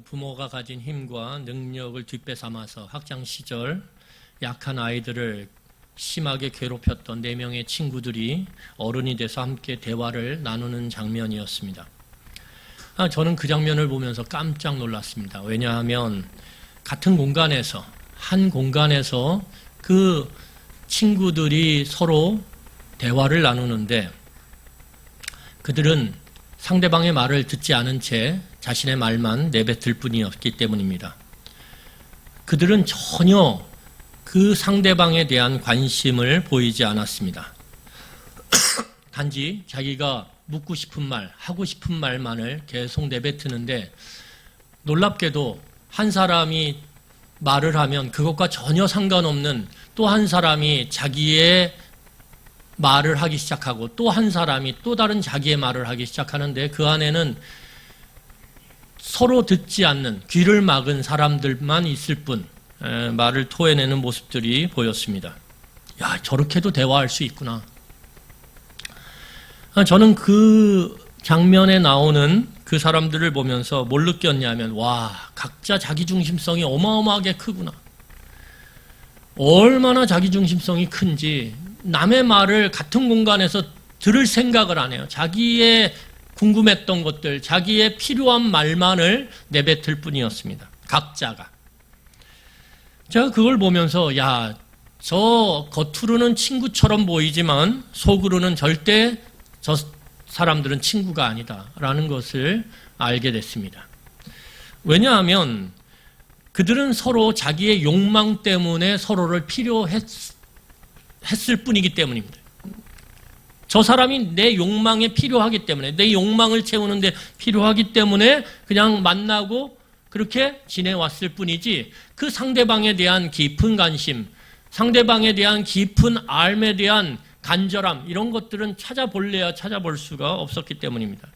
부모가 가진 힘과 능력을 뒷배삼아서 학창 시절 약한 아이들을 심하게 괴롭혔던 4명의 친구들이 어른이 돼서 함께 대화를 나누는 장면이었습니다. 저는 그 장면을 보면서 깜짝 놀랐습니다. 왜냐하면 같은 공간에서, 한 공간에서 그 친구들이 서로 대화를 나누는데 그들은 상대방의 말을 듣지 않은 채 자신의 말만 내뱉을 뿐이었기 때문입니다. 그들은 전혀 그 상대방에 대한 관심을 보이지 않았습니다. 단지 자기가 묻고 싶은 말, 하고 싶은 말만을 계속 내뱉는데 놀랍게도 한 사람이 말을 하면 그것과 전혀 상관없는 또 한 사람이 자기의 말을 하기 시작하고 또 한 사람이 또 다른 자기의 말을 하기 시작하는데 그 안에는 서로 듣지 않는 귀를 막은 사람들만 있을 뿐 말을 토해내는 모습들이 보였습니다. 야, 저렇게도 대화할 수 있구나. 저는 그 장면에 나오는 그 사람들을 보면서 뭘 느꼈냐면 와, 각자 자기중심성이 어마어마하게 크구나. 얼마나 자기중심성이 큰지 남의 말을 같은 공간에서 들을 생각을 안 해요. 자기의 궁금했던 것들, 자기의 필요한 말만을 내뱉을 뿐이었습니다. 각자가. 제가 그걸 보면서 야, 저 겉으로는 친구처럼 보이지만 속으로는 절대 저 사람들은 친구가 아니다라는 것을 알게 됐습니다. 왜냐하면 그들은 서로 자기의 욕망 때문에 서로를 필요했을 뿐이기 때문입니다. 저 사람이 내 욕망에 필요하기 때문에, 내 욕망을 채우는데 필요하기 때문에 그냥 만나고 그렇게 지내왔을 뿐이지 그 상대방에 대한 깊은 관심, 상대방에 대한 깊은 알에 대한 간절함 이런 것들은 찾아볼래야 찾아볼 수가 없었기 때문입니다.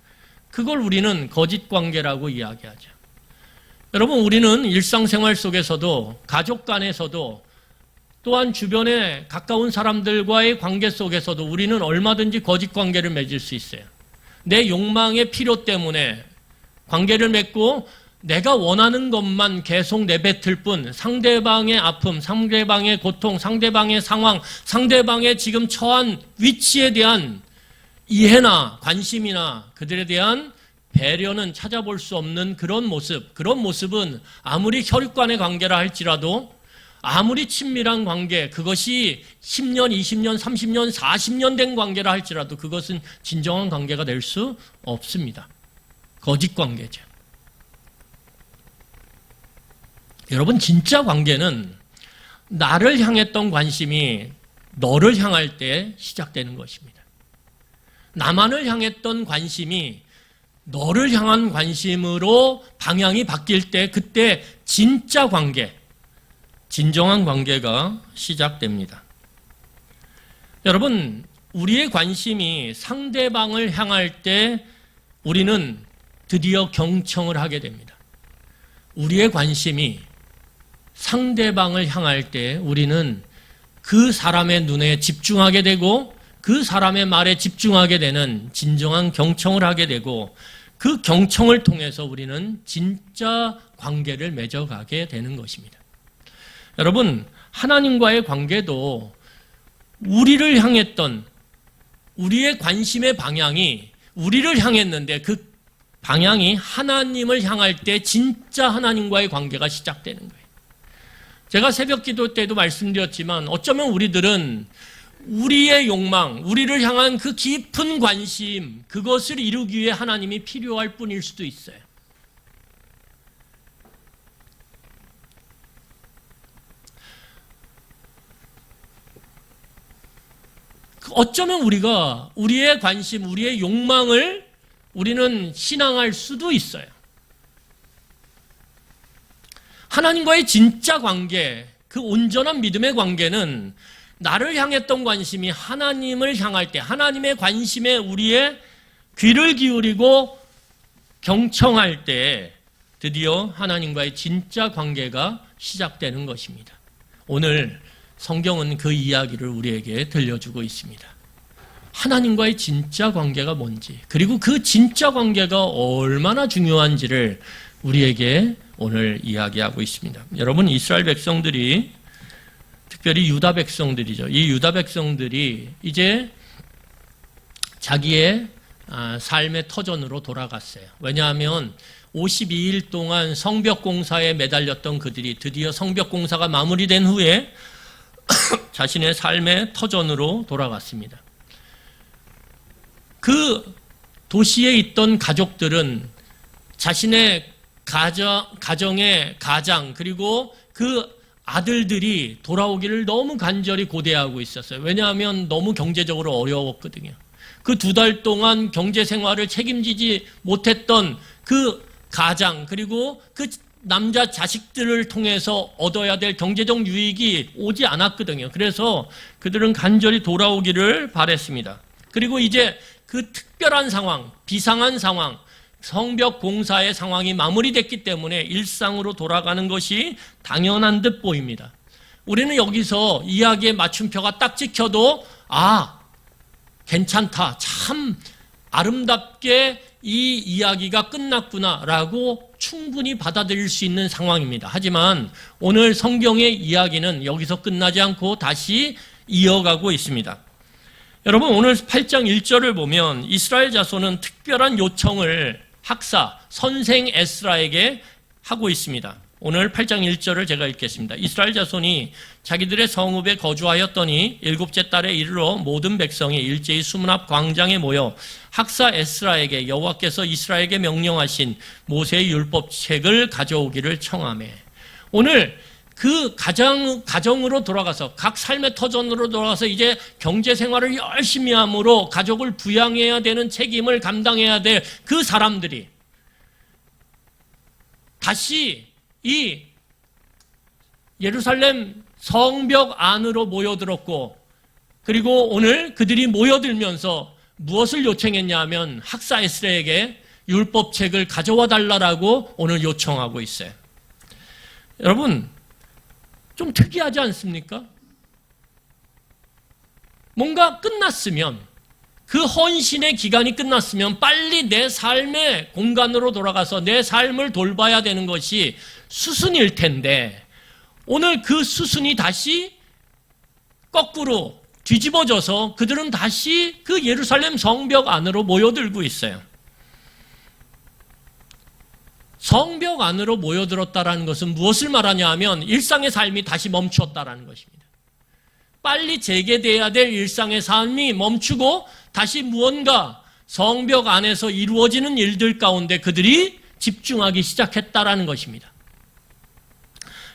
그걸 우리는 거짓 관계라고 이야기하죠. 여러분, 우리는 일상생활 속에서도 가족 간에서도 또한 주변에 가까운 사람들과의 관계 속에서도 우리는 얼마든지 거짓 관계를 맺을 수 있어요. 내 욕망의 필요 때문에 관계를 맺고 내가 원하는 것만 계속 내뱉을 뿐 상대방의 아픔, 상대방의 고통, 상대방의 상황, 상대방의 지금 처한 위치에 대한 이해나 관심이나 그들에 대한 배려는 찾아볼 수 없는 그런 모습은 아무리 혈육간의 관계라 할지라도 아무리 친밀한 관계, 그것이 10년, 20년, 30년, 40년 된 관계라 할지라도 그것은 진정한 관계가 될 수 없습니다. 거짓 관계죠. 여러분, 진짜 관계는 나를 향했던 관심이 너를 향할 때 시작되는 것입니다. 나만을 향했던 관심이 너를 향한 관심으로 방향이 바뀔 때 그때 진짜 관계, 진정한 관계가 시작됩니다. 여러분, 우리의 관심이 상대방을 향할 때 우리는 드디어 경청을 하게 됩니다. 우리의 관심이 상대방을 향할 때 우리는 그 사람의 눈에 집중하게 되고 그 사람의 말에 집중하게 되는 진정한 경청을 하게 되고 그 경청을 통해서 우리는 진짜 관계를 맺어가게 되는 것입니다. 여러분, 하나님과의 관계도 우리를 향했던 우리의 관심의 방향이 우리를 향했는데 그 방향이 하나님을 향할 때 진짜 하나님과의 관계가 시작되는 거예요. 제가 새벽 기도 때도 말씀드렸지만 어쩌면 우리들은 우리의 욕망, 우리를 향한 그 깊은 관심, 그것을 이루기 위해 하나님이 필요할 뿐일 수도 있어요. 어쩌면 우리가 우리의 관심, 우리의 욕망을 우리는 신앙할 수도 있어요. 하나님과의 진짜 관계, 그 온전한 믿음의 관계는 나를 향했던 관심이 하나님을 향할 때 하나님의 관심에 우리의 귀를 기울이고 경청할 때 드디어 하나님과의 진짜 관계가 시작되는 것입니다. 오늘 성경은 그 이야기를 우리에게 들려주고 있습니다. 하나님과의 진짜 관계가 뭔지, 그리고 그 진짜 관계가 얼마나 중요한지를 우리에게 오늘 이야기하고 있습니다. 여러분, 이스라엘 백성들이, 특별히 유다 백성들이죠. 이 유다 백성들이 이제 자기의 삶의 터전으로 돌아갔어요. 왜냐하면 52일 동안 성벽 공사에 매달렸던 그들이 드디어 성벽 공사가 마무리된 후에 자신의 삶의 터전으로 돌아갔습니다. 그 도시에 있던 가족들은 자신의 가정의 가장 그리고 그 아들들이 돌아오기를 너무 간절히 고대하고 있었어요. 왜냐하면 너무 경제적으로 어려웠거든요. 그 2달 동안 경제 생활을 책임지지 못했던 그 가장 그리고 그 남자 자식들을 통해서 얻어야 될 경제적 유익이 오지 않았거든요. 그래서 그들은 간절히 돌아오기를 바랬습니다. 그리고 이제 그 특별한 상황, 비상한 상황, 성벽 공사의 상황이 마무리됐기 때문에 일상으로 돌아가는 것이 당연한 듯 보입니다. 우리는 여기서 이야기의 맞춤표가 딱 찍혀도 괜찮다, 참 아름답게 이 이야기가 끝났구나라고 충분히 받아들일 수 있는 상황입니다. 하지만 오늘 성경의 이야기는 여기서 끝나지 않고 다시 이어가고 있습니다. 여러분, 오늘 8장 1절을 보면 이스라엘 자손은 특별한 요청을 선생 에스라에게 하고 있습니다. 오늘 8장 1절을 제가 읽겠습니다. 이스라엘 자손이 자기들의 성읍에 거주하였더니 7째 달에 이르러 모든 백성이 일제히 수문 앞 광장에 모여 학사 에스라에게 여호와께서 이스라엘에게 명령하신 모세의 율법책을 가져오기를 청하매. 오늘 그 가정으로 돌아가서 각 삶의 터전으로 돌아가서 이제 경제 생활을 열심히 함으로 가족을 부양해야 되는 책임을 감당해야 될 그 사람들이 다시 이 예루살렘 성벽 안으로 모여들었고, 그리고 오늘 그들이 모여들면서 무엇을 요청했냐 하면 학사 에스라에게 율법책을 가져와 달라고 오늘 요청하고 있어요. 여러분, 좀 특이하지 않습니까? 뭔가 끝났으면, 그 헌신의 기간이 끝났으면 빨리 내 삶의 공간으로 돌아가서 내 삶을 돌봐야 되는 것이 수순일 텐데, 오늘 그 수순이 다시 거꾸로 뒤집어져서 그들은 다시 그 예루살렘 성벽 안으로 모여들고 있어요. 성벽 안으로 모여들었다라는 것은 무엇을 말하냐 하면 일상의 삶이 다시 멈추었다라는 것입니다. 빨리 재개돼야 될 일상의 삶이 멈추고 다시 무언가 성벽 안에서 이루어지는 일들 가운데 그들이 집중하기 시작했다라는 것입니다.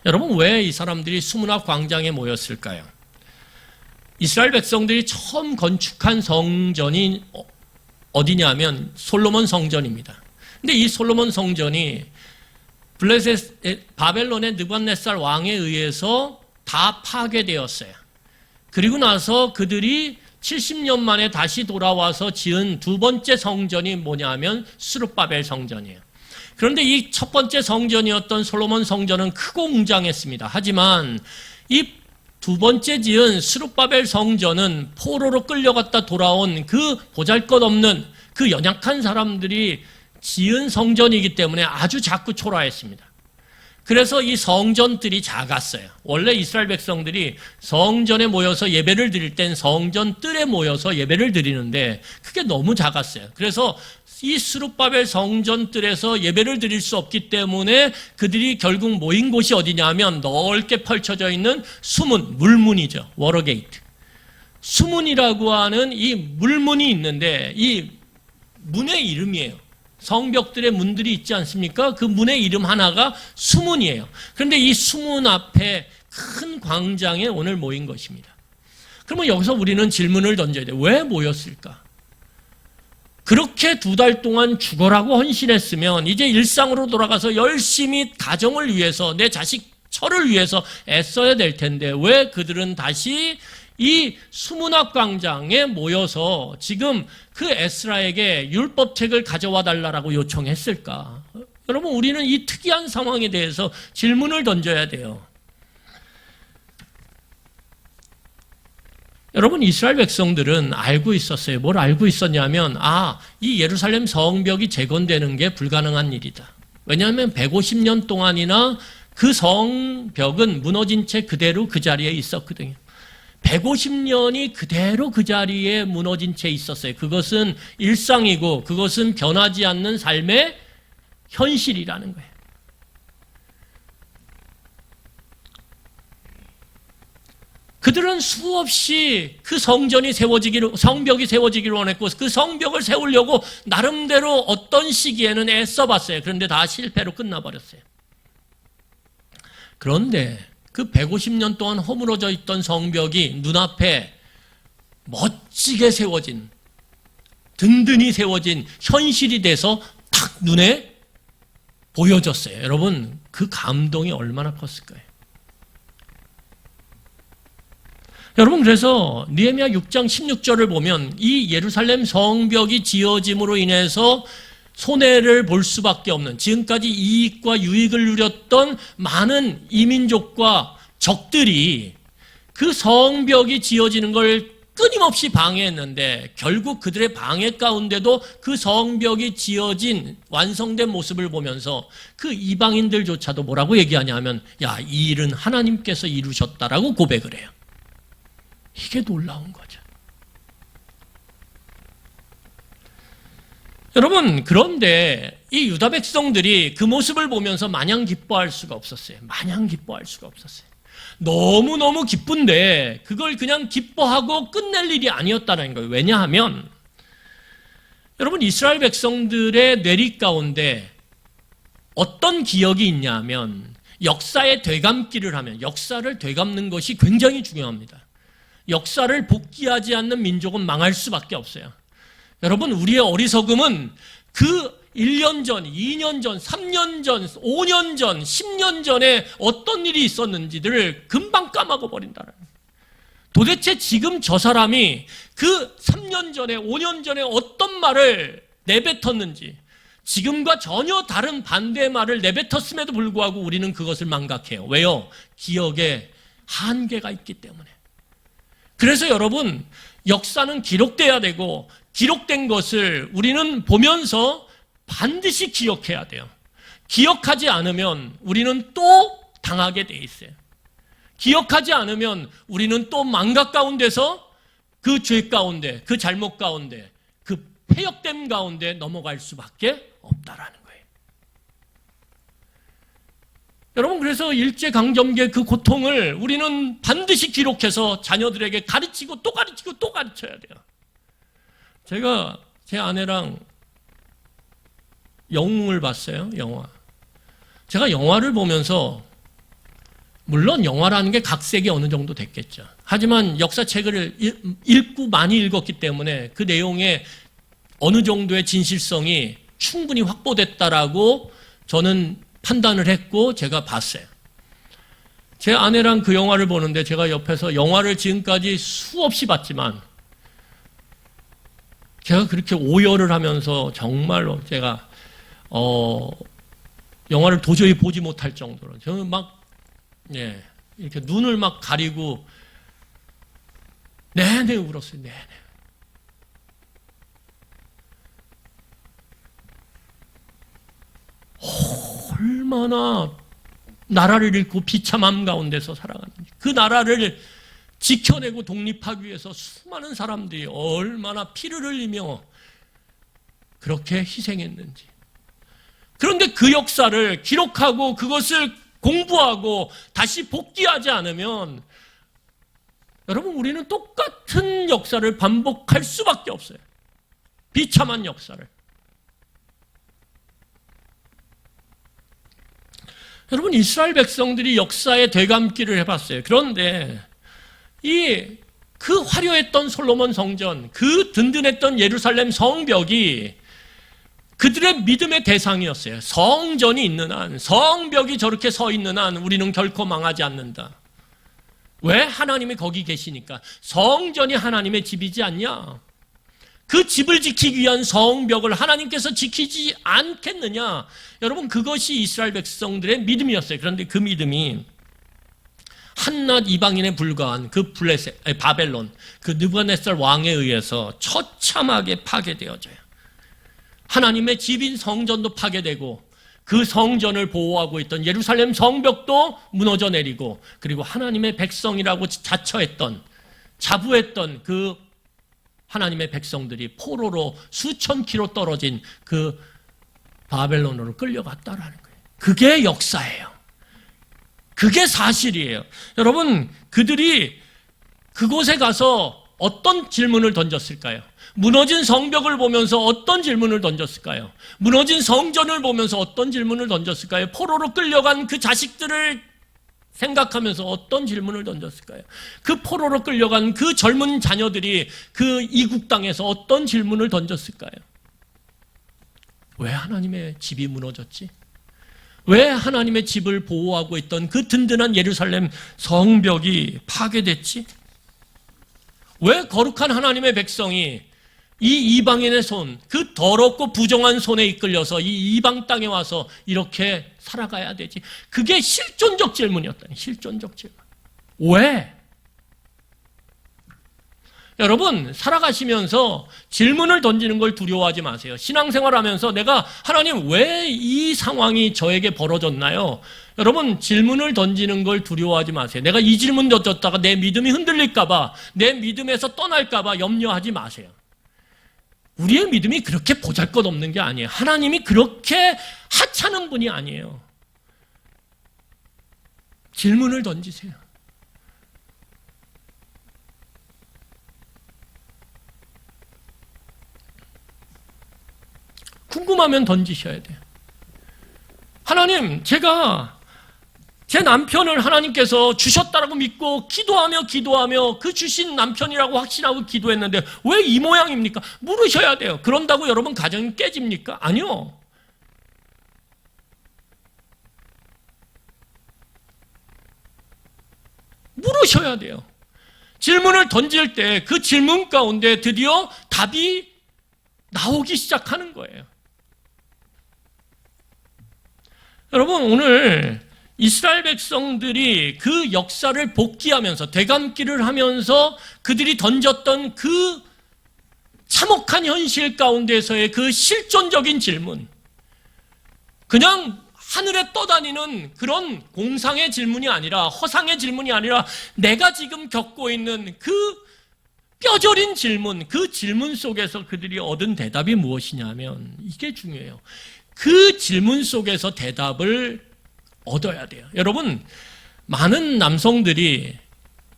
여러분, 왜 이 사람들이 수문 앞 광장에 모였을까요? 이스라엘 백성들이 처음 건축한 성전이 어디냐면 솔로몬 성전입니다. 근데 이 솔로몬 성전이 바벨론의 느부갓네살 왕에 의해서 다 파괴되었어요. 그리고 나서 그들이 70년 만에 다시 돌아와서 지은 2번째 성전이 뭐냐면 스룹바벨 성전이에요. 그런데 이 첫 번째 성전이었던 솔로몬 성전은 크고 웅장했습니다. 하지만 이 2번째 지은 스룹바벨 성전은 포로로 끌려갔다 돌아온 그 보잘것없는 그 연약한 사람들이 지은 성전이기 때문에 아주 작고 초라했습니다. 그래서 이 성전들이 작았어요. 원래 이스라엘 백성들이 성전에 모여서 예배를 드릴 땐 성전 뜰에 모여서 예배를 드리는데 그게 너무 작았어요. 그래서 이 스룹바벨 성전 뜰에서 예배를 드릴 수 없기 때문에 그들이 결국 모인 곳이 어디냐면 넓게 펼쳐져 있는 수문, 물문이죠. 워러게이트. 수문이라고 하는 이 물문이 있는데 이 문의 이름이에요. 성벽들의 문들이 있지 않습니까? 그 문의 이름 하나가 수문이에요. 그런데 이 수문 앞에 큰 광장에 오늘 모인 것입니다. 그러면 여기서 우리는 질문을 던져야 돼요. 왜 모였을까? 그렇게 2달 동안 죽어라고 헌신했으면 이제 일상으로 돌아가서 열심히 가정을 위해서 내 자식 철을 위해서 애써야 될 텐데 왜 그들은 다시 이 수문 앞 광장에 모여서 지금 그 에스라에게 율법책을 가져와 달라고 요청했을까? 여러분, 우리는 이 특이한 상황에 대해서 질문을 던져야 돼요. 여러분, 이스라엘 백성들은 알고 있었어요. 뭘 알고 있었냐면 이 예루살렘 성벽이 재건되는 게 불가능한 일이다. 왜냐하면 150년 동안이나 그 성벽은 무너진 채 그대로 그 자리에 있었거든요. 150년이 그대로 그 자리에 무너진 채 있었어요. 그것은 일상이고 그것은 변하지 않는 삶의 현실이라는 거예요. 그들은 수없이 그 성벽이 세워지기를 원했고 그 성벽을 세우려고 나름대로 어떤 시기에는 애써봤어요. 그런데 다 실패로 끝나버렸어요. 그런데 그 150년 동안 허물어져 있던 성벽이 눈앞에 멋지게 세워진, 든든히 세워진 현실이 돼서 탁 눈에 보여졌어요. 여러분, 그 감동이 얼마나 컸을까요? 여러분, 그래서 느헤미야 6장 16절을 보면 이 예루살렘 성벽이 지어짐으로 인해서 손해를 볼 수밖에 없는, 지금까지 이익과 유익을 누렸던 많은 이민족과 적들이 그 성벽이 지어지는 걸 끊임없이 방해했는데 결국 그들의 방해 가운데도 그 성벽이 지어진 완성된 모습을 보면서 그 이방인들조차도 뭐라고 얘기하냐 하면, 야, 이 일은 하나님께서 이루셨다라고 고백을 해요. 이게 놀라운 거죠. 여러분, 그런데 이 유다 백성들이 그 모습을 보면서 마냥 기뻐할 수가 없었어요. 마냥 기뻐할 수가 없었어요. 너무너무 기쁜데 그걸 그냥 기뻐하고 끝낼 일이 아니었다는 거예요. 왜냐하면 여러분, 이스라엘 백성들의 뇌리 가운데 어떤 기억이 있냐 하면 역사에 되감기를 하면, 역사를 되감는 것이 굉장히 중요합니다. 역사를 복귀하지 않는 민족은 망할 수밖에 없어요. 여러분, 우리의 어리석음은 그 1년 전, 2년 전, 3년 전, 5년 전, 10년 전에 어떤 일이 있었는지들을 금방 까먹어 버린다는 거예요. 도대체 지금 저 사람이 그 3년 전에, 5년 전에 어떤 말을 내뱉었는지, 지금과 전혀 다른 반대의 말을 내뱉었음에도 불구하고 우리는 그것을 망각해요. 왜요? 기억에 한계가 있기 때문에. 그래서 여러분, 역사는 기록돼야 되고 기록된 것을 우리는 보면서 반드시 기억해야 돼요. 기억하지 않으면 우리는 또 당하게 돼 있어요. 기억하지 않으면 우리는 또 망각 가운데서 그 죄 가운데, 그 잘못 가운데, 그 폐역됨 가운데 넘어갈 수밖에 없다라는 거예요. 여러분, 그래서 일제강점기의 그 고통을 우리는 반드시 기록해서 자녀들에게 가르치고 또 가르치고 또 가르쳐야 돼요. 제가 제 아내랑 영웅을 봤어요, 영화. 제가 영화를 보면서, 물론 영화라는 게 각색이 어느 정도 됐겠죠. 하지만 역사책을 많이 읽었기 때문에 그 내용에 어느 정도의 진실성이 충분히 확보됐다라고 저는 판단을 했고 제가 봤어요. 제 아내랑 그 영화를 보는데 제가 옆에서 영화를 지금까지 수없이 봤지만 제가 그렇게 오열을 하면서 정말로 제가 영화를 도저히 보지 못할 정도로 저는 막 이렇게 눈을 막 가리고 내내 울었어요. 내내. 얼마나 나라를 잃고 비참함 가운데서 살아가는지, 그 나라를 지켜내고 독립하기 위해서 수많은 사람들이 얼마나 피를 흘리며 그렇게 희생했는지. 그런데 그 역사를 기록하고 그것을 공부하고 다시 복귀하지 않으면 여러분, 우리는 똑같은 역사를 반복할 수밖에 없어요. 비참한 역사를. 여러분, 이스라엘 백성들이 역사에 되감기를 해봤어요. 그런데 그 화려했던 솔로몬 성전, 그 든든했던 예루살렘 성벽이 그들의 믿음의 대상이었어요. 성전이 있는 한, 성벽이 저렇게 서 있는 한 우리는 결코 망하지 않는다. 왜? 하나님이 거기 계시니까. 성전이 하나님의 집이지 않냐? 그 집을 지키기 위한 성벽을 하나님께서 지키지 않겠느냐? 여러분, 그것이 이스라엘 백성들의 믿음이었어요. 그런데 그 믿음이 한낱 이방인에 불과한 그 바벨론, 그 느부갓네살 왕에 의해서 처참하게 파괴되어져요. 하나님의 집인 성전도 파괴되고 그 성전을 보호하고 있던 예루살렘 성벽도 무너져 내리고, 그리고 하나님의 백성이라고 자부했던 그 하나님의 백성들이 포로로 수천 킬로 떨어진 그 바벨론으로 끌려갔다라는 거예요. 그게 역사예요. 그게 사실이에요. 여러분, 그들이 그곳에 가서 어떤 질문을 던졌을까요? 무너진 성벽을 보면서 어떤 질문을 던졌을까요? 무너진 성전을 보면서 어떤 질문을 던졌을까요? 포로로 끌려간 그 자식들을 생각하면서 어떤 질문을 던졌을까요? 그 포로로 끌려간 그 젊은 자녀들이 그 이국 땅에서 어떤 질문을 던졌을까요? 왜 하나님의 집이 무너졌지? 왜 하나님의 집을 보호하고 있던 그 든든한 예루살렘 성벽이 파괴됐지? 왜 거룩한 하나님의 백성이 이 이방인의 손, 그 더럽고 부정한 손에 이끌려서 이 이방 땅에 와서 이렇게 살아가야 되지? 그게 실존적 질문이었다니, 실존적 질문. 왜? 여러분, 살아가시면서 질문을 던지는 걸 두려워하지 마세요. 신앙생활하면서 내가 하나님 왜 이 상황이 저에게 벌어졌나요? 여러분, 질문을 던지는 걸 두려워하지 마세요. 내가 이 질문 던졌다가 내 믿음이 흔들릴까 봐, 내 믿음에서 떠날까 봐 염려하지 마세요. 우리의 믿음이 그렇게 보잘것없는 게 아니에요. 하나님이 그렇게 하찮은 분이 아니에요. 질문을 던지세요. 궁금하면 던지셔야 돼요. 하나님, 제가 제 남편을 하나님께서 주셨다라고 믿고 기도하며 그 주신 남편이라고 확신하고 기도했는데 왜 이 모양입니까? 물으셔야 돼요. 그런다고 여러분 가정이 깨집니까? 아니요. 물으셔야 돼요. 질문을 던질 때 그 질문 가운데 드디어 답이 나오기 시작하는 거예요. 여러분, 오늘 이스라엘 백성들이 그 역사를 복귀하면서 되감기를 하면서 그들이 던졌던 그 참혹한 현실 가운데서의 그 실존적인 질문, 그냥 하늘에 떠다니는 그런 공상의 질문이 아니라, 허상의 질문이 아니라 내가 지금 겪고 있는 그 뼈저린 질문, 그 질문 속에서 그들이 얻은 대답이 무엇이냐면 이게 중요해요. 그 질문 속에서 대답을 얻어야 돼요. 여러분, 많은 남성들이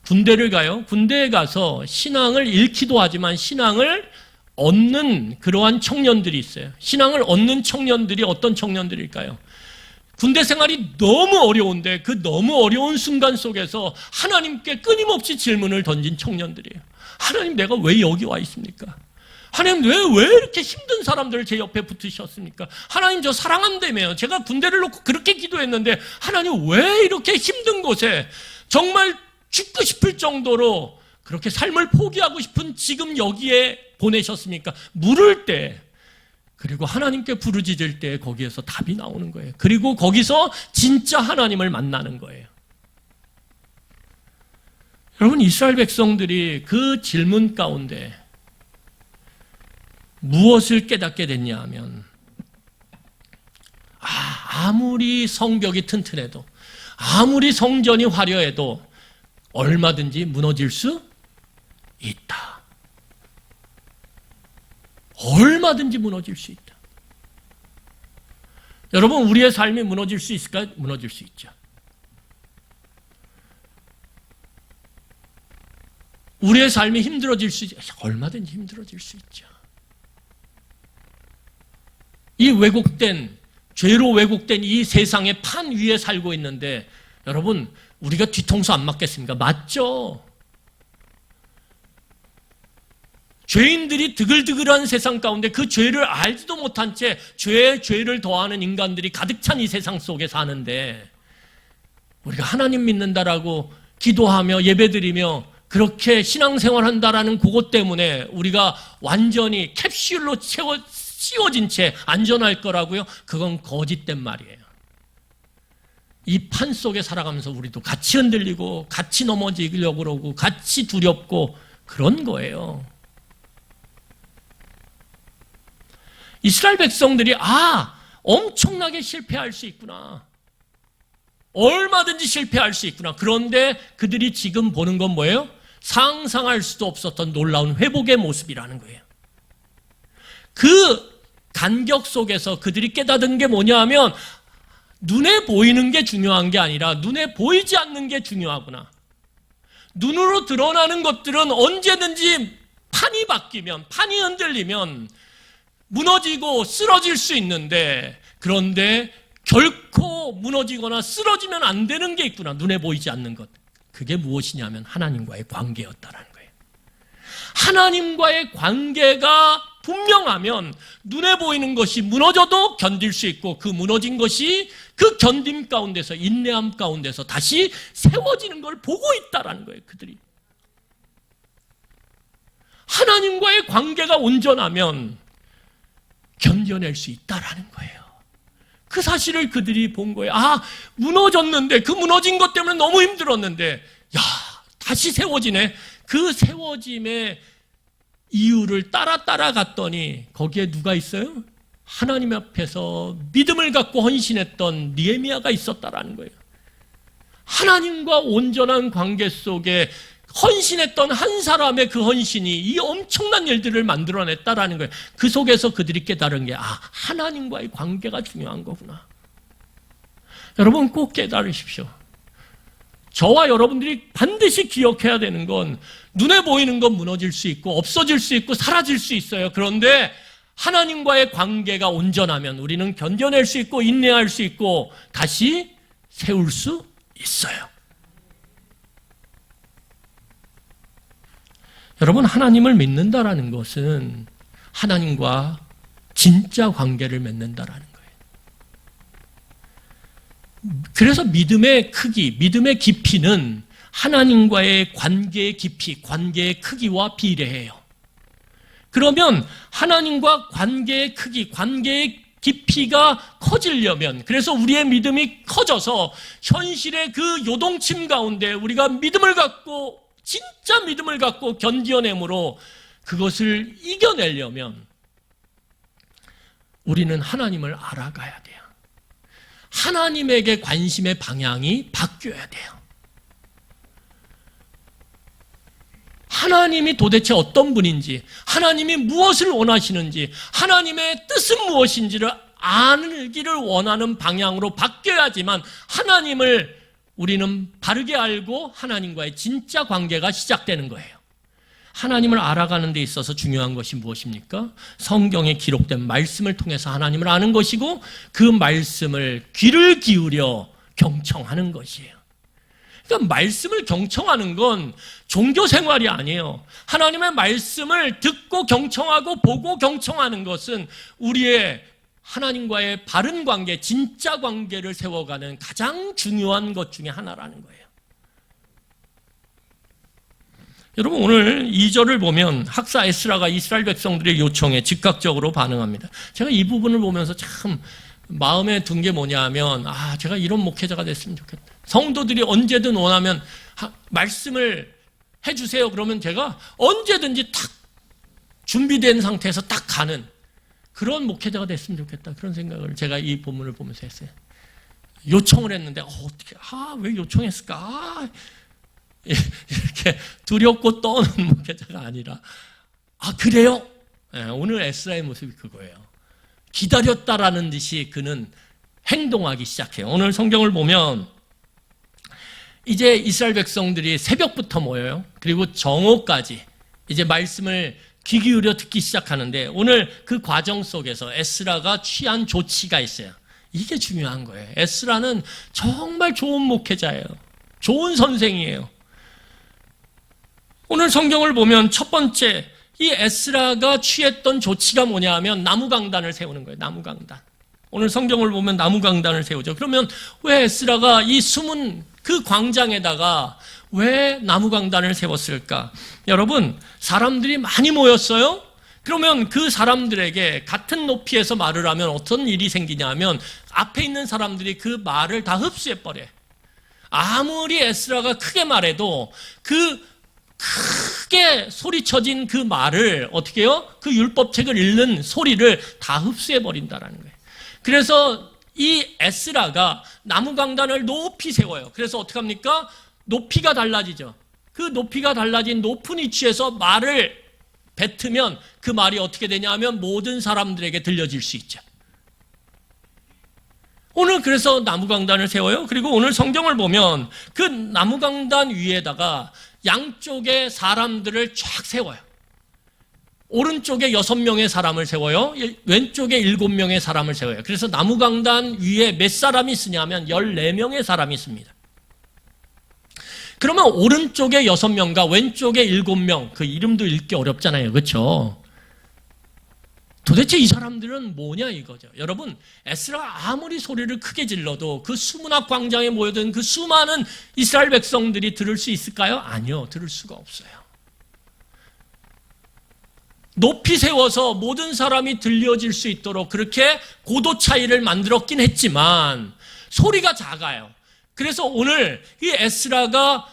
군대를 가요. 군대에 가서 신앙을 잃기도 하지만 신앙을 얻는 그러한 청년들이 있어요. 신앙을 얻는 청년들이 어떤 청년들일까요? 군대 생활이 너무 어려운데 그 너무 어려운 순간 속에서 하나님께 끊임없이 질문을 던진 청년들이에요. 하나님, 내가 왜 여기 와 있습니까? 하나님, 왜 이렇게 힘든 사람들을 제 옆에 붙으셨습니까? 하나님, 저 사랑한다며요. 제가 군대를 놓고 그렇게 기도했는데 하나님, 왜 이렇게 힘든 곳에 정말 죽고 싶을 정도로 그렇게 삶을 포기하고 싶은 지금 여기에 보내셨습니까? 물을 때, 그리고 하나님께 부르짖을 때 거기에서 답이 나오는 거예요. 그리고 거기서 진짜 하나님을 만나는 거예요. 여러분, 이스라엘 백성들이 그 질문 가운데 무엇을 깨닫게 됐냐 하면, 아무리 성벽이 튼튼해도, 아무리 성전이 화려해도 얼마든지 무너질 수 있다. 얼마든지 무너질 수 있다. 여러분, 우리의 삶이 무너질 수 있을까요? 무너질 수 있죠. 우리의 삶이 힘들어질 수 있죠. 얼마든지 힘들어질 수 있죠. 이 왜곡된, 죄로 왜곡된 이 세상의 판 위에 살고 있는데 여러분, 우리가 뒤통수 안 맞겠습니까? 맞죠? 죄인들이 드글드글한 세상 가운데 그 죄를 알지도 못한 채 죄에 죄를 더하는 인간들이 가득 찬 이 세상 속에 사는데, 우리가 하나님 믿는다라고 기도하며 예배드리며 그렇게 신앙생활한다라는 그것 때문에 우리가 완전히 캡슐로 씌워진 채 안전할 거라고요? 그건 거짓된 말이에요. 이 판 속에 살아가면서 우리도 같이 흔들리고 같이 넘어지려고 그러고 같이 두렵고 그런 거예요. 이스라엘 백성들이 엄청나게 실패할 수 있구나. 얼마든지 실패할 수 있구나. 그런데 그들이 지금 보는 건 뭐예요? 상상할 수도 없었던 놀라운 회복의 모습이라는 거예요. 그 간격 속에서 그들이 깨닫은 게 뭐냐 하면 눈에 보이는 게 중요한 게 아니라 눈에 보이지 않는 게 중요하구나. 눈으로 드러나는 것들은 언제든지 판이 바뀌면, 판이 흔들리면 무너지고 쓰러질 수 있는데, 그런데 결코 무너지거나 쓰러지면 안 되는 게 있구나. 눈에 보이지 않는 것. 그게 무엇이냐면 하나님과의 관계였다라는 거예요. 하나님과의 관계가 분명하면 눈에 보이는 것이 무너져도 견딜 수 있고, 그 무너진 것이 그 견딤 가운데서, 인내함 가운데서 다시 세워지는 걸 보고 있다라는 거예요. 그들이 하나님과의 관계가 온전하면 견뎌낼 수 있다라는 거예요. 그 사실을 그들이 본 거예요. 아, 무너졌는데, 그 무너진 것 때문에 너무 힘들었는데, 야, 다시 세워지네. 그 세워짐의 이유를 따라갔더니 거기에 누가 있어요? 하나님 앞에서 믿음을 갖고 헌신했던 느헤미야가 있었다라는 거예요. 하나님과 온전한 관계 속에 헌신했던 한 사람의 그 헌신이 이 엄청난 일들을 만들어냈다라는 거예요. 그 속에서 그들이 깨달은 게, 아, 하나님과의 관계가 중요한 거구나. 여러분 꼭 깨달으십시오. 저와 여러분들이 반드시 기억해야 되는 건, 눈에 보이는 건 무너질 수 있고 없어질 수 있고 사라질 수 있어요. 그런데 하나님과의 관계가 온전하면 우리는 견뎌낼 수 있고 인내할 수 있고 다시 세울 수 있어요. 여러분, 하나님을 믿는다라는 것은 하나님과 진짜 관계를 맺는다라는 거예요. 그래서 믿음의 크기, 믿음의 깊이는 하나님과의 관계의 깊이, 관계의 크기와 비례해요. 그러면 하나님과 관계의 크기, 관계의 깊이가 커지려면, 그래서 우리의 믿음이 커져서 현실의 그 요동침 가운데 우리가 믿음을 갖고, 진짜 믿음을 갖고 견뎌내므로 그것을 이겨내려면 우리는 하나님을 알아가야 돼요. 하나님에게 관심의 방향이 바뀌어야 돼요. 하나님이 도대체 어떤 분인지, 하나님이 무엇을 원하시는지, 하나님의 뜻은 무엇인지를 알기를 원하는 방향으로 바뀌어야지만 하나님을 우리는 바르게 알고 하나님과의 진짜 관계가 시작되는 거예요. 하나님을 알아가는 데 있어서 중요한 것이 무엇입니까? 성경에 기록된 말씀을 통해서 하나님을 아는 것이고, 그 말씀을 귀를 기울여 경청하는 것이에요. 그러니까 말씀을 경청하는 건 종교 생활이 아니에요. 하나님의 말씀을 듣고 경청하고 보고 경청하는 것은 우리의 하나님과의 바른 관계, 진짜 관계를 세워가는 가장 중요한 것 중에 하나라는 거예요. 여러분, 오늘 2절을 보면 학사 에스라가 이스라엘 백성들의 요청에 즉각적으로 반응합니다. 제가 이 부분을 보면서 참 마음에 든 게 뭐냐 하면, 아, 제가 이런 목회자가 됐으면 좋겠다. 성도들이 언제든 원하면 말씀을 해주세요. 그러면 제가 언제든지 탁 준비된 상태에서 딱 가는 그런 목회자가 됐으면 좋겠다. 그런 생각을 제가 이 본문을 보면서 했어요. 요청을 했는데, 어떻게, 왜 요청했을까? 이렇게 두렵고 떠는 목회자가 아니라, 그래요? 네, 오늘 에스라의 모습이 그거예요. 기다렸다라는 듯이 그는 행동하기 시작해요. 오늘 성경을 보면 이제 이스라엘 백성들이 새벽부터 모여요. 그리고 정오까지 이제 말씀을 귀 기울여 듣기 시작하는데, 오늘 그 과정 속에서 에스라가 취한 조치가 있어요. 이게 중요한 거예요. 에스라는 정말 좋은 목회자예요. 좋은 선생이에요. 오늘 성경을 보면 첫 번째, 이 에스라가 취했던 조치가 뭐냐 하면 나무강단을 세우는 거예요. 나무강단. 오늘 성경을 보면 나무강단을 세우죠. 그러면 왜 에스라가 이 숨은 그 광장에다가 왜 나무강단을 세웠을까? 여러분, 사람들이 많이 모였어요. 그러면 그 사람들에게 같은 높이에서 말을 하면 어떤 일이 생기냐 하면 앞에 있는 사람들이 그 말을 다 흡수해버려요. 아무리 에스라가 크게 말해도 그 크게 소리쳐진 그 말을 어떻게 해요? 그 율법책을 읽는 소리를 다 흡수해버린다는 거예요. 그래서 이 에스라가 나무강단을 높이 세워요. 그래서 어떻게 합니까? 높이가 달라지죠. 그 높이가 달라진 높은 위치에서 말을 뱉으면 그 말이 어떻게 되냐 하면 모든 사람들에게 들려질 수 있죠. 오늘 그래서 나무강단을 세워요. 그리고 오늘 성경을 보면 그 나무강단 위에다가 양쪽에 사람들을 쫙 세워요. 오른쪽에 6명의 사람을 세워요. 왼쪽에 7명의 사람을 세워요. 그래서 나무강단 위에 몇 사람이 쓰냐면 14명의 사람이 씁니다. 그러면 오른쪽에 6명과 왼쪽에 7명, 그 이름도 읽기 어렵잖아요. 그렇죠? 도대체 이 사람들은 뭐냐 이거죠. 여러분, 에스라가 아무리 소리를 크게 질러도 그 수문학 광장에 모여든 그 수많은 이스라엘 백성들이 들을 수 있을까요? 아니요. 들을 수가 없어요. 높이 세워서 모든 사람이 들려질 수 있도록 그렇게 고도 차이를 만들었긴 했지만 소리가 작아요. 그래서 오늘 이 에스라가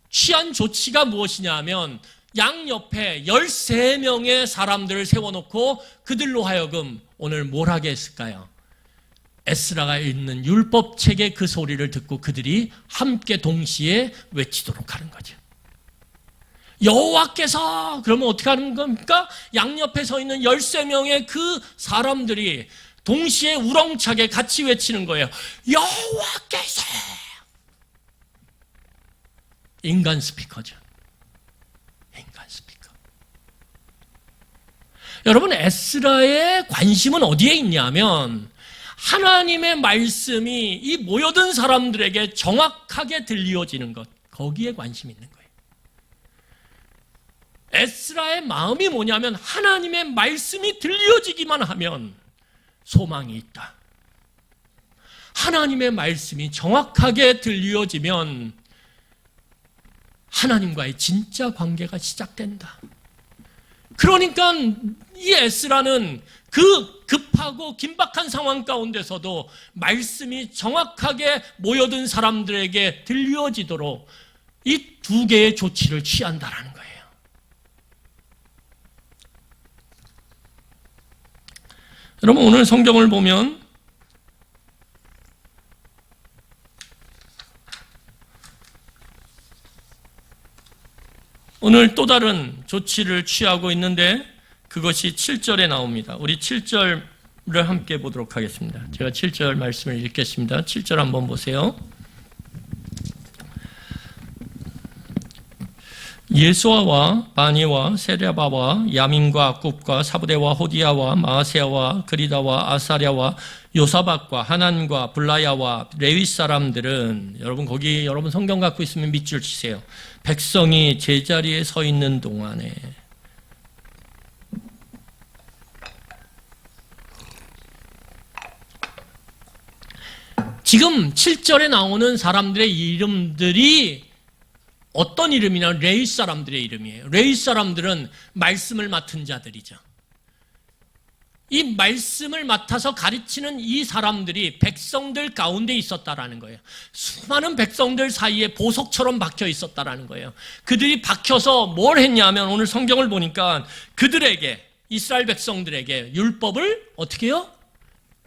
취한 조치가 무엇이냐 하면 양옆에 13명의 사람들을 세워놓고 그들로 하여금 오늘 뭘 하게 했을까요? 에스라가 읽는 율법책의 그 소리를 듣고 그들이 함께 동시에 외치도록 하는 거죠. 여호와께서 그러면 어떻게 하는 겁니까? 양옆에 서 있는 13명의 그 사람들이 동시에 우렁차게 같이 외치는 거예요. 여호와께서. 인간 스피커죠. 인간 스피커. 여러분, 에스라의 관심은 어디에 있냐면 하나님의 말씀이 이 모여든 사람들에게 정확하게 들려지는 것, 거기에 관심이 있는 거예요. 에스라의 마음이 뭐냐면 하나님의 말씀이 들려지기만 하면 소망이 있다. 하나님의 말씀이 정확하게 들려지면 하나님과의 진짜 관계가 시작된다. 그러니까 이 에스라는 그 급하고 긴박한 상황 가운데서도 말씀이 정확하게 모여든 사람들에게 들려지도록 이 2개의 조치를 취한다라는 거예요. 여러분, 오늘 성경을 보면 오늘 또 다른 조치를 취하고 있는데 그것이 7절에 나옵니다. 우리 7절을 함께 보도록 하겠습니다. 제가 7절 말씀을 읽겠습니다. 7절 한번 보세요. 예수아와 바니와 세레바와 야민과 악굽과 사부대와 호디야와 마아세야와 그리다와 아사랴와 요사박과 하난과 블라야와 레위 사람들은 여러분 성경 갖고 있으면 밑줄 치세요. 백성이 제자리에 서 있는 동안에 지금 7절에 나오는 사람들의 이름들이 어떤 이름이냐? 레위 사람들의 이름이에요. 레위 사람들은 말씀을 맡은 자들이죠. 이 말씀을 맡아서 가르치는 이 사람들이 백성들 가운데 있었다라는 거예요. 수많은 백성들 사이에 보석처럼 박혀 있었다라는 거예요. 그들이 박혀서 뭘 했냐면 오늘 성경을 보니까 그들에게, 이스라엘 백성들에게 율법을 어떻게 해요?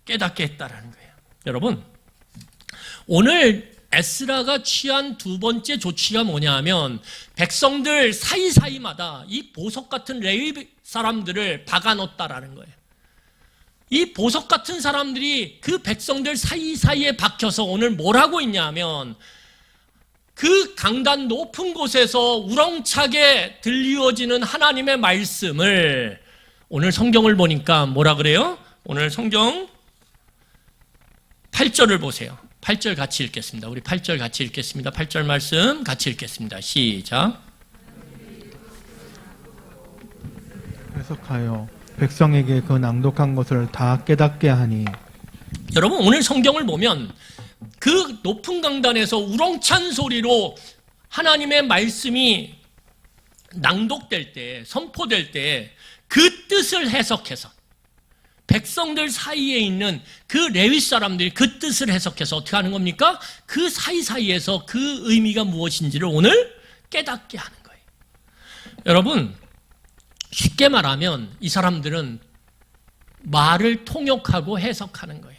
깨닫게 했다라는 거예요. 여러분, 오늘 에스라가 취한 2번째 조치가 뭐냐 하면 백성들 사이사이마다 이 보석 같은 레위 사람들을 박아놓았다라는 거예요. 이 보석 같은 사람들이 그 백성들 사이사이에 박혀서 오늘 뭘 하고 있냐 하면 그 강단 높은 곳에서 우렁차게 들려지는 하나님의 말씀을 오늘 성경을 보니까 뭐라 그래요? 오늘 성경 8절을 보세요. 8절 같이 읽겠습니다. 우리 8절 같이 읽겠습니다. 8절 말씀 같이 읽겠습니다. 시작. 해석하여 백성에게 그 낭독한 것을 다 깨닫게 하니. 여러분, 오늘 성경을 보면 그 높은 강단에서 우렁찬 소리로 하나님의 말씀이 낭독될 때, 선포될 때 그 뜻을 해석해서 백성들 사이에 있는 그 레위 사람들이 그 뜻을 해석해서 어떻게 하는 겁니까? 그 사이사이에서 그 의미가 무엇인지를 오늘 깨닫게 하는 거예요. 여러분, 쉽게 말하면 이 사람들은 말을 통역하고 해석하는 거예요.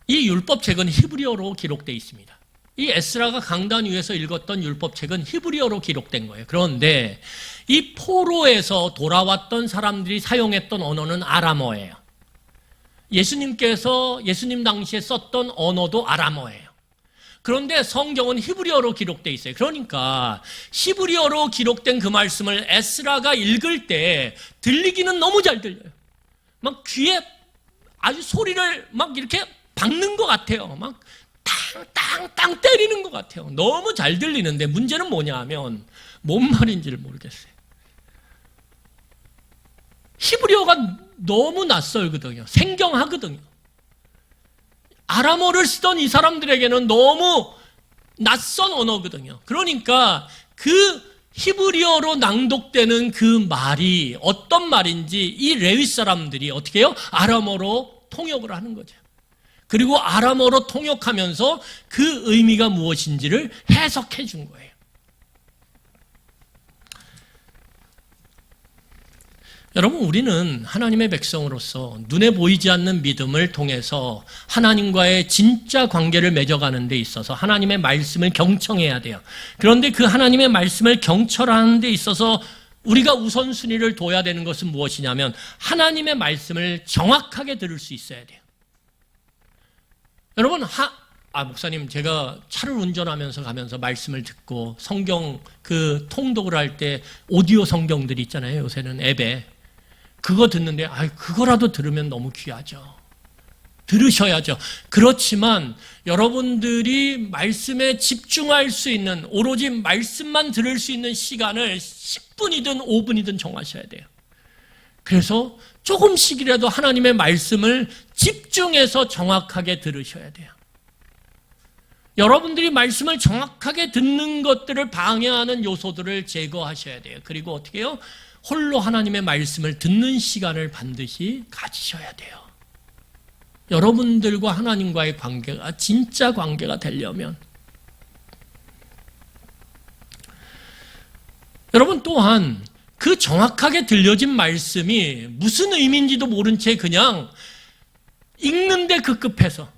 이 율법책은 히브리어로 기록되어 있습니다. 이 에스라가 강단 위에서 읽었던 율법책은 히브리어로 기록된 거예요. 그런데 이 포로에서 돌아왔던 사람들이 사용했던 언어는 아람어예요. 예수님 당시에 썼던 언어도 아람어예요. 그런데 성경은 히브리어로 기록되어 있어요. 그러니까 히브리어로 기록된 그 말씀을 에스라가 읽을 때 들리기는 너무 잘 들려요. 막 귀에 아주 소리를 막 이렇게 박는 것 같아요. 막 땅땅땅 때리는 것 같아요. 너무 잘 들리는데 문제는 뭐냐 하면 뭔 말인지를 모르겠어요. 히브리어가 너무 낯설거든요. 생경하거든요. 아람어를 쓰던 이 사람들에게는 너무 낯선 언어거든요. 그러니까 그 히브리어로 낭독되는 그 말이 어떤 말인지 이 레위 사람들이 어떻게 해요? 아람어로 통역을 하는 거죠. 그리고 아람어로 통역하면서 그 의미가 무엇인지를 해석해 준 거예요. 여러분, 우리는 하나님의 백성으로서 눈에 보이지 않는 믿음을 통해서 하나님과의 진짜 관계를 맺어가는 데 있어서 하나님의 말씀을 경청해야 돼요. 그런데 그 하나님의 말씀을 경청하는 데 있어서 우리가 우선순위를 둬야 되는 것은 무엇이냐면 하나님의 말씀을 정확하게 들을 수 있어야 돼요. 여러분, 목사님, 제가 차를 운전하면서 가면서 말씀을 듣고 성경 그 통독을 할 때 오디오 성경들이 있잖아요. 요새는 앱에. 그거 듣는데, 그거라도 들으면 너무 귀하죠. 들으셔야죠. 그렇지만 여러분들이 말씀에 집중할 수 있는, 오로지 말씀만 들을 수 있는 시간을 10분이든 5분이든 정하셔야 돼요. 그래서 조금씩이라도 하나님의 말씀을 집중해서 정확하게 들으셔야 돼요. 여러분들이 말씀을 정확하게 듣는 것들을 방해하는 요소들을 제거하셔야 돼요. 그리고 어떻게 해요? 홀로 하나님의 말씀을 듣는 시간을 반드시 가지셔야 돼요. 여러분들과 하나님과의 관계가 진짜 관계가 되려면. 여러분, 또한 그 정확하게 들려진 말씀이 무슨 의미인지도 모른 채 그냥 읽는데 급급해서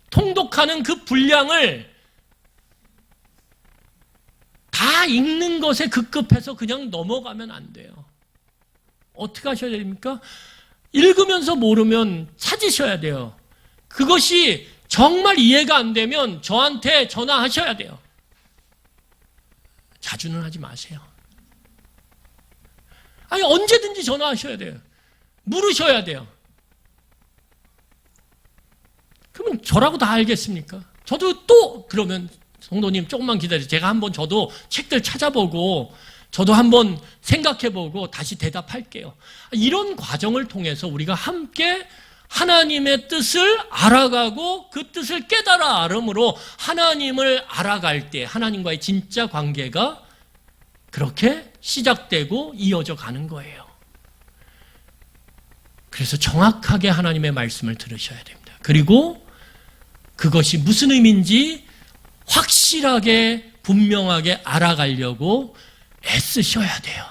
통독하는 그 분량을 다 읽는 것에 급급해서 그냥 넘어가면 안 돼요. 어떻게 하셔야 됩니까? 읽으면서 모르면 찾으셔야 돼요. 그것이 정말 이해가 안 되면 저한테 전화하셔야 돼요. 자주는 하지 마세요. 언제든지 전화하셔야 돼요. 물으셔야 돼요. 그러면 저라고 다 알겠습니까? 저도 또 그러면 성도님 조금만 기다리세요. 제가 한번 저도 책들 찾아보고 저도 한번 생각해보고 다시 대답할게요. 이런 과정을 통해서 우리가 함께 하나님의 뜻을 알아가고 그 뜻을 깨달아 알음으로 하나님을 알아갈 때 하나님과의 진짜 관계가 그렇게 시작되고 이어져 가는 거예요. 그래서 정확하게 하나님의 말씀을 들으셔야 됩니다. 그리고 그것이 무슨 의미인지 확실하게 분명하게 알아가려고 애쓰셔야 돼요.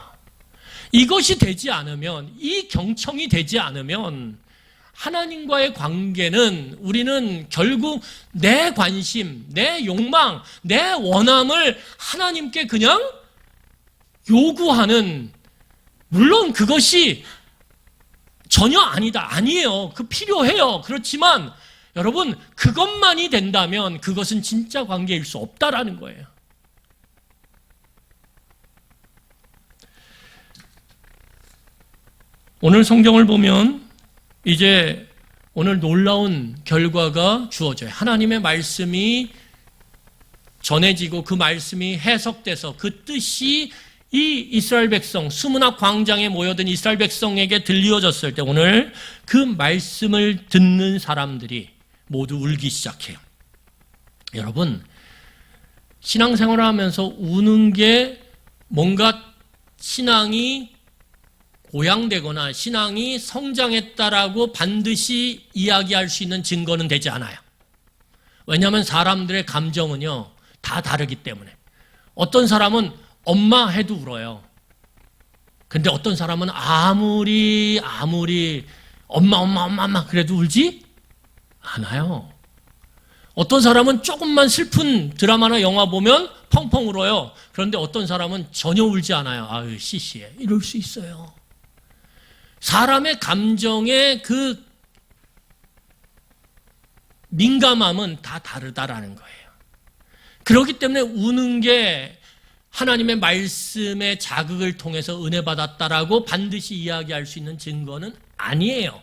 이것이 되지 않으면, 이 경청이 되지 않으면 하나님과의 관계는 우리는 결국 내 관심, 내 욕망, 내 원함을 하나님께 그냥 요구하는, 물론 그것이 전혀 아니에요. 그 필요해요. 그렇지만 여러분, 그것만이 된다면 그것은 진짜 관계일 수 없다라는 거예요. 오늘 성경을 보면 이제 오늘 놀라운 결과가 주어져요. 하나님의 말씀이 전해지고 그 말씀이 해석돼서 그 뜻이 이 이스라엘 백성, 수문학 광장에 모여든 이스라엘 백성에게 들려졌을 때 오늘 그 말씀을 듣는 사람들이 모두 울기 시작해요. 여러분, 신앙생활을 하면서 우는 게 뭔가 신앙이 고양되거나 신앙이 성장했다라고 반드시 이야기할 수 있는 증거는 되지 않아요. 왜냐하면 사람들의 감정은요, 다 다르기 때문에. 어떤 사람은 엄마 해도 울어요. 근데 어떤 사람은 아무리 엄마 그래도 울지 않아요. 어떤 사람은 조금만 슬픈 드라마나 영화 보면 펑펑 울어요. 그런데 어떤 사람은 전혀 울지 않아요. 아유, 시시해. 이럴 수 있어요. 사람의 감정의 그 민감함은 다 다르다라는 거예요. 그렇기 때문에 우는 게 하나님의 말씀의 자극을 통해서 은혜 받았다라고 반드시 이야기할 수 있는 증거는 아니에요.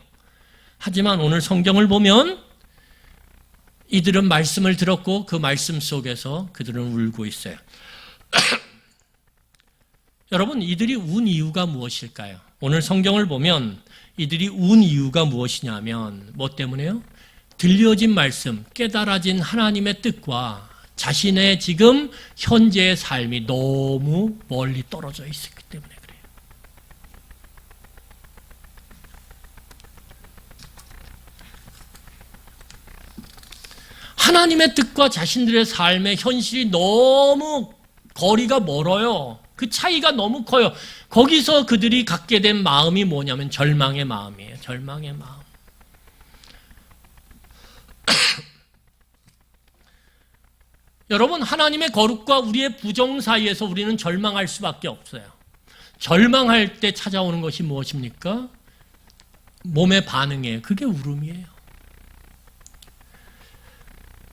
하지만 오늘 성경을 보면 이들은 말씀을 들었고 그 말씀 속에서 그들은 울고 있어요. 여러분, 이들이 운 이유가 무엇일까요? 오늘 성경을 보면 이들이 운 이유가 무엇이냐면 뭐 때문에요? 들려진 말씀, 깨달아진 하나님의 뜻과 자신의 지금 현재의 삶이 너무 멀리 떨어져 있었기 때문에 그래요. 하나님의 뜻과 자신들의 삶의 현실이 너무 거리가 멀어요. 그 차이가 너무 커요. 거기서 그들이 갖게 된 마음이 뭐냐면 절망의 마음이에요. 절망의 마음. 여러분, 하나님의 거룩과 우리의 부정 사이에서 우리는 절망할 수밖에 없어요. 절망할 때 찾아오는 것이 무엇입니까? 몸의 반응이에요. 그게 울음이에요.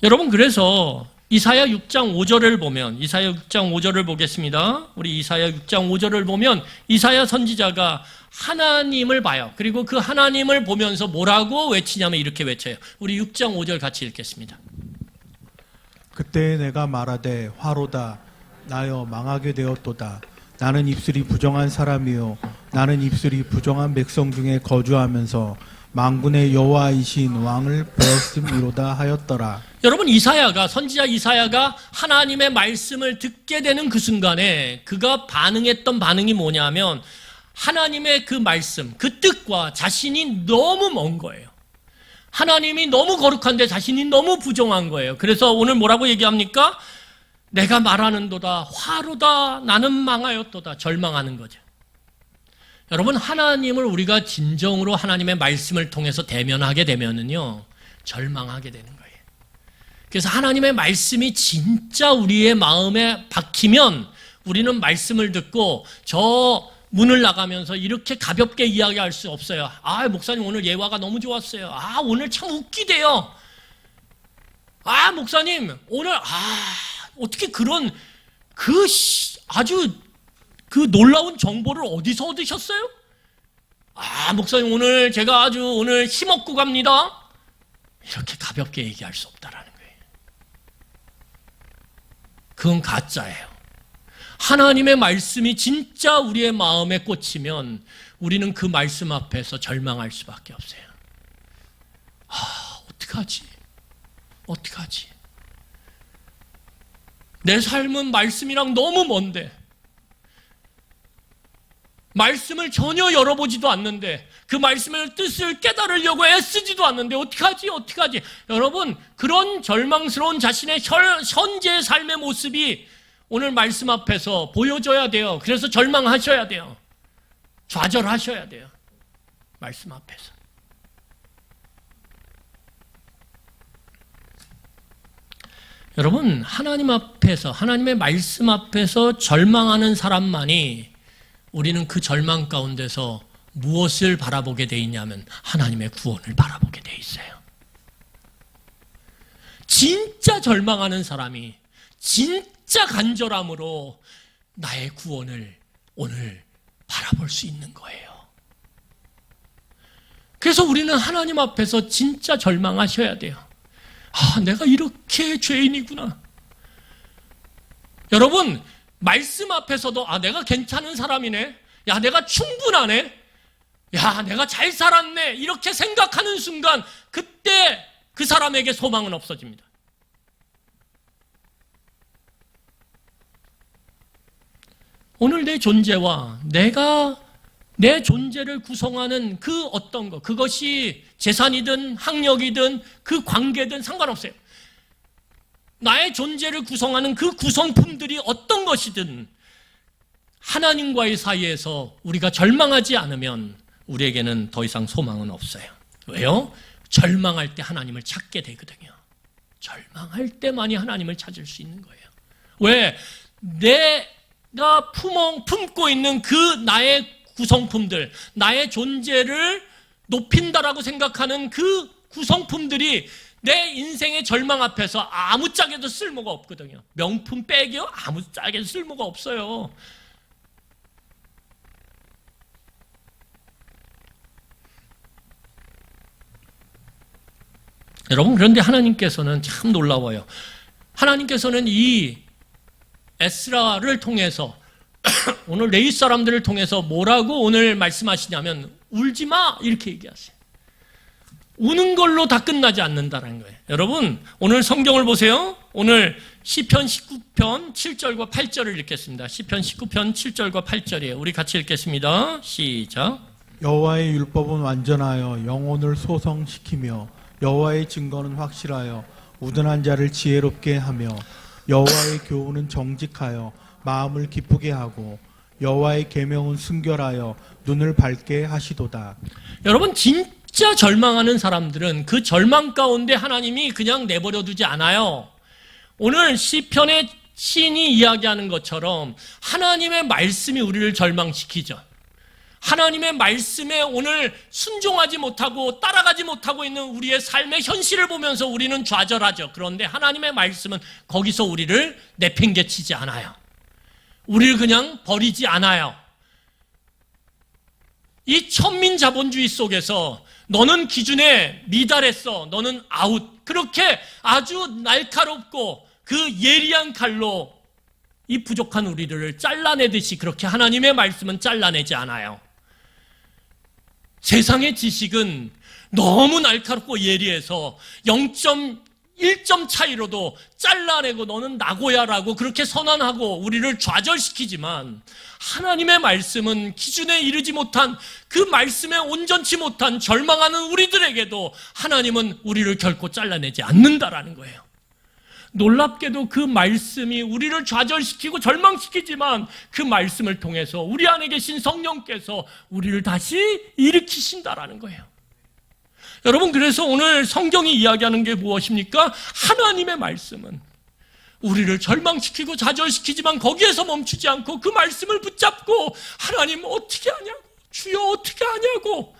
여러분, 그래서 이사야 6장 5절을 보면, 이사야 6장 5절을 보겠습니다. 우리 이사야 6장 5절을 보면 이사야 선지자가 하나님을 봐요. 그리고 그 하나님을 보면서 뭐라고 외치냐면 이렇게 외쳐요. 우리 6장 5절 같이 읽겠습니다. 그때 내가 말하되 화로다 나여 망하게 되었도다. 나는 입술이 부정한 사람이요 나는 입술이 부정한 백성 중에 거주하면서 만군의 여호와이신 왕을 배웠음이로다 하였더라. 여러분, 이사야가, 선지자 이사야가 하나님의 말씀을 듣게 되는 그 순간에 그가 반응했던 반응이 뭐냐면 하나님의 그 말씀, 그 뜻과 자신이 너무 먼 거예요. 하나님이 너무 거룩한데 자신이 너무 부정한 거예요. 그래서 오늘 뭐라고 얘기합니까? 내가 말하는도다 화로다 나는 망하였도다. 절망하는 거죠. 여러분, 하나님을 우리가 진정으로 하나님의 말씀을 통해서 대면하게 되면은요 절망하게 되는 거예요. 그래서 하나님의 말씀이 진짜 우리의 마음에 박히면 우리는 말씀을 듣고 저 문을 나가면서 이렇게 가볍게 이야기할 수 없어요. 아, 목사님 오늘 예화가 너무 좋았어요. 아, 오늘 참 웃기대요. 아, 목사님 오늘 어떻게 그런 아주 그 놀라운 정보를 어디서 얻으셨어요? 아, 목사님 오늘 제가 아주 오늘 힘없고 갑니다. 이렇게 가볍게 얘기할 수 없다라는 거예요. 그건 가짜예요. 하나님의 말씀이 진짜 우리의 마음에 꽂히면 우리는 그 말씀 앞에서 절망할 수밖에 없어요. 어떡하지? 어떡하지? 내 삶은 말씀이랑 너무 먼데 말씀을 전혀 열어보지도 않는데 그 말씀의 뜻을 깨달으려고 애쓰지도 않는데 어떡하지? 어떡하지? 여러분, 그런 절망스러운 자신의 현재의 삶의 모습이 오늘 말씀 앞에서 보여줘야 돼요. 그래서 절망하셔야 돼요. 좌절하셔야 돼요. 말씀 앞에서. 여러분, 하나님 앞에서, 하나님의 말씀 앞에서 절망하는 사람만이 우리는 그 절망 가운데서 무엇을 바라보게 돼 있냐면 하나님의 구원을 바라보게 돼 있어요. 진짜 절망하는 사람이 진짜 간절함으로 나의 구원을 오늘 바라볼 수 있는 거예요. 그래서 우리는 하나님 앞에서 진짜 절망하셔야 돼요. 내가 이렇게 죄인이구나. 여러분, 말씀 앞에서도 내가 괜찮은 사람이네. 야, 내가 충분하네. 야, 내가 잘 살았네. 이렇게 생각하는 순간 그때 그 사람에게 소망은 없어집니다. 오늘 내 존재와 내 존재를 구성하는 그 어떤 것, 그것이 재산이든 학력이든 그 관계든 상관없어요. 나의 존재를 구성하는 그 구성품들이 어떤 것이든 하나님과의 사이에서 우리가 절망하지 않으면 우리에게는 더 이상 소망은 없어요. 왜요? 절망할 때 하나님을 찾게 되거든요. 절망할 때만이 하나님을 찾을 수 있는 거예요. 왜? 내가 품고 있는 그 나의 구성품들, 나의 존재를 높인다라고 생각하는 그 구성품들이 내 인생의 절망 앞에서 아무짝에도 쓸모가 없거든요. 명품 백이요? 아무짝에도 쓸모가 없어요. 여러분, 그런데 하나님께서는 참 놀라워요. 하나님께서는 이 에스라를 통해서 오늘 레위 사람들을 통해서 뭐라고 오늘 말씀하시냐면 울지 마 이렇게 얘기하세요. 우는 걸로 다 끝나지 않는다는 거예요. 여러분, 오늘 성경을 보세요. 오늘 시편 19편 7절과 8절을 읽겠습니다. 시편 19편 7절과 8절이에요. 우리 같이 읽겠습니다. 시작. 여호와의 율법은 완전하여 영혼을 소성시키며 여호와의 증거는 확실하여 우둔한 자를 지혜롭게 하며 여호와의 교훈은 정직하여 마음을 기쁘게 하고 여호와의 계명은 순결하여 눈을 밝게 하시도다. 여러분, 진짜 절망하는 사람들은 그 절망 가운데 하나님이 그냥 내버려 두지 않아요. 오늘 시편의 시인이 이야기하는 것처럼 하나님의 말씀이 우리를 절망시키죠. 하나님의 말씀에 오늘 순종하지 못하고 따라가지 못하고 있는 우리의 삶의 현실을 보면서 우리는 좌절하죠. 그런데 하나님의 말씀은 거기서 우리를 내팽개치지 않아요. 우리를 그냥 버리지 않아요. 이 천민자본주의 속에서 너는 기준에 미달했어, 너는 아웃, 그렇게 아주 날카롭고 그 예리한 칼로 이 부족한 우리를 잘라내듯이 그렇게 하나님의 말씀은 잘라내지 않아요. 세상의 지식은 너무 날카롭고 예리해서 0.1점 차이로도 잘라내고 너는 나고야라고 그렇게 선언하고 우리를 좌절시키지만 하나님의 말씀은 기준에 이르지 못한 그 말씀에 온전치 못한 절망하는 우리들에게도 하나님은 우리를 결코 잘라내지 않는다라는 거예요. 놀랍게도 그 말씀이 우리를 좌절시키고 절망시키지만 그 말씀을 통해서 우리 안에 계신 성령께서 우리를 다시 일으키신다라는 거예요. 여러분, 그래서 오늘 성경이 이야기하는 게 무엇입니까? 하나님의 말씀은 우리를 절망시키고 좌절시키지만 거기에서 멈추지 않고 그 말씀을 붙잡고 하나님 어떻게 하냐고, 주여 어떻게 하냐고,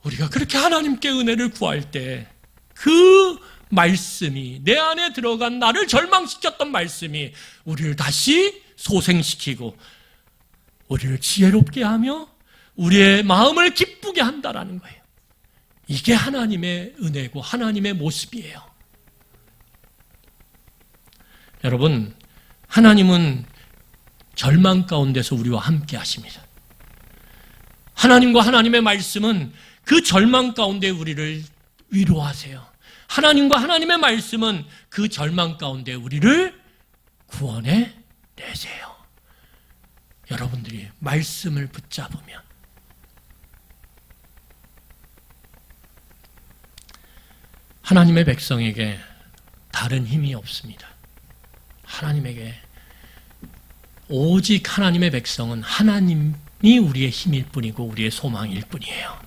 우리가 그렇게 하나님께 은혜를 구할 때 그 말씀이 내 안에 들어간 나를 절망시켰던 말씀이 우리를 다시 소생시키고 우리를 지혜롭게 하며 우리의 마음을 기쁘게 한다라는 거예요. 이게 하나님의 은혜고 하나님의 모습이에요. 여러분, 하나님은 절망 가운데서 우리와 함께 하십니다. 하나님과 하나님의 말씀은 그 절망 가운데 우리를 위로하세요. 하나님과 하나님의 말씀은 그 절망 가운데 우리를 구원해 내세요. 여러분들이 말씀을 붙잡으면 하나님의 백성에게 다른 힘이 없습니다. 하나님에게 오직 하나님의 백성은 하나님이 우리의 힘일 뿐이고 우리의 소망일 뿐이에요.